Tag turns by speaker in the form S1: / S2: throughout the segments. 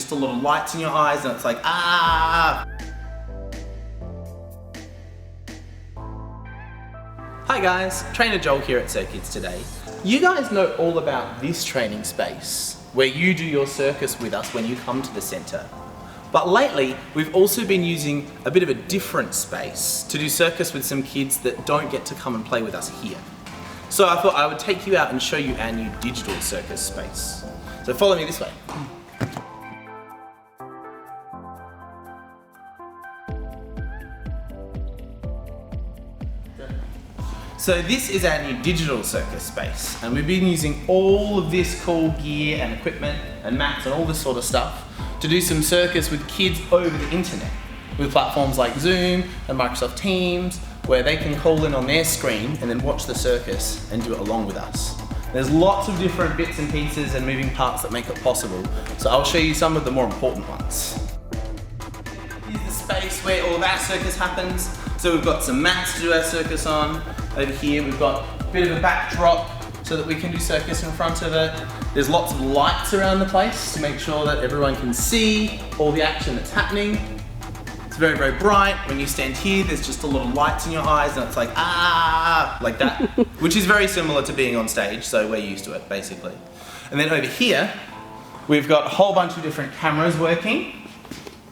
S1: just a lot of lights in your eyes and it's like, ah! Hi guys, Trainer Joel here at Cirkidz today. You guys know all about this training space where you do your circus with us when you come to the centre. But lately, we've also been using a bit of a different space to do circus with some kids that don't get to come and play with us here. So I thought I would take you out and show you our new digital circus space. So follow me this way. So this is our new digital circus space, and we've been using all of this cool gear and equipment and mats and all this sort of stuff to do some circus with kids over the internet with platforms like Zoom and Microsoft Teams, where they can call in on their screen and then watch the circus and do it along with us. There's lots of different bits and pieces and moving parts that make it possible, so I'll show you some of the more important ones. Here's the space where all of our circus happens. So we've got some mats to do our circus on. Over here we've got a bit of a backdrop so that we can do circus in front of it. There's lots of lights around the place to make sure that everyone can see all the action that's happening. It's very, very bright. When you stand here, there's just a lot of lights in your eyes and it's like, ah, like that, which is very similar to being on stage, so we're used to it, basically. And then over here, we've got a whole bunch of different cameras working.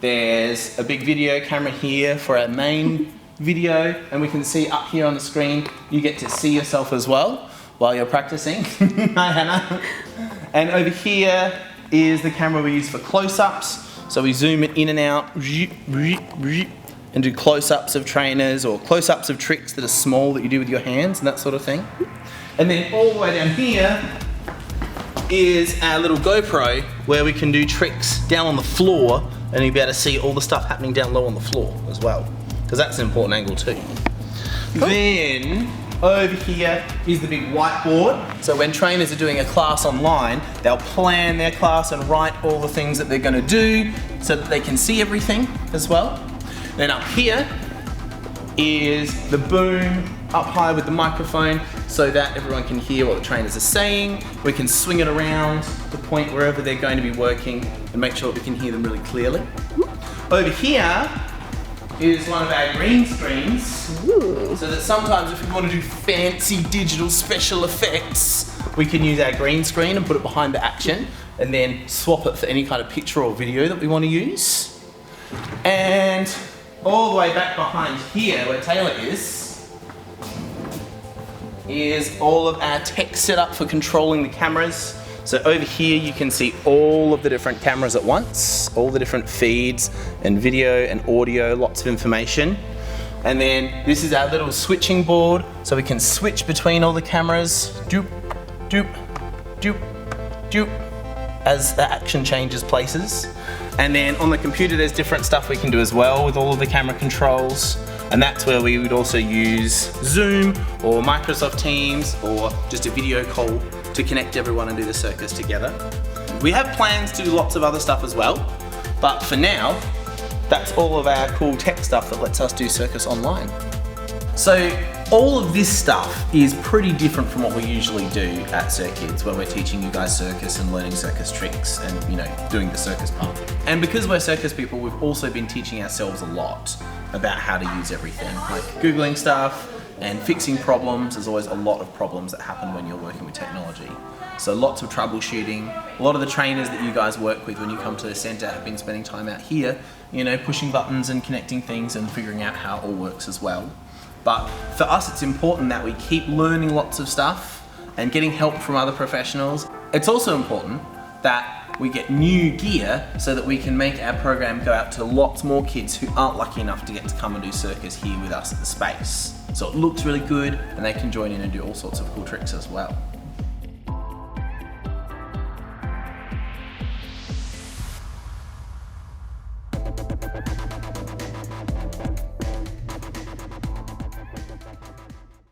S1: There's a big video camera here for our main video, and we can see up here on the screen, you get to see yourself as well while you're practicing. Hi Hannah. And over here is the camera we use for close-ups. So we zoom it in and out and do close-ups of trainers or close-ups of tricks that are small that you do with your hands and that sort of thing. And then all the way down here is our little GoPro where we can do tricks down on the floor, and you'll be able to see all the stuff happening down low on the floor as well, because that's an important angle too. Cool. Then over here is the big whiteboard. So when trainers are doing a class online, they'll plan their class and write all the things that they're going to do so that they can see everything as well. Then up here is the boom up high with the microphone so that everyone can hear what the trainers are saying. We can swing it around to point wherever they're going to be working and make sure that we can hear them really clearly. Over here is one of our green screens. Ooh. So that sometimes if we want to do fancy digital special effects, we can use our green screen and put it behind the action and then swap it for any kind of picture or video that we want to use. And all the way back behind here where Taylor is all of our tech setup for controlling the cameras. So over here you can see all of the different cameras at once, all the different feeds and video and audio, lots of information. And then this is our little switching board, so we can switch between all the cameras, doop, doop, doop, doop, as the action changes places. And then on the computer there's different stuff we can do as well with all of the camera controls. And that's where we would also use Zoom or Microsoft Teams or just a video call to connect everyone and do the circus together. We have plans to do lots of other stuff as well, but for now, that's all of our cool tech stuff that lets us do circus online. So all of this stuff is pretty different from what we usually do at Cirkidz, where we're teaching you guys circus and learning circus tricks and, you know, doing the circus part. And because we're circus people, we've also been teaching ourselves a lot about how to use everything, like Googling stuff and fixing problems. There's always a lot of problems that happen when you're working with technology. So lots of troubleshooting. A lot of the trainers that you guys work with when you come to the centre have been spending time out here, you know, pushing buttons and connecting things and figuring out how it all works as well. But for us, it's important that we keep learning lots of stuff and getting help from other professionals. It's also important that we get new gear so that we can make our program go out to lots more kids who aren't lucky enough to get to come and do circus here with us at the space. So it looks really good and they can join in and do all sorts of cool tricks as well.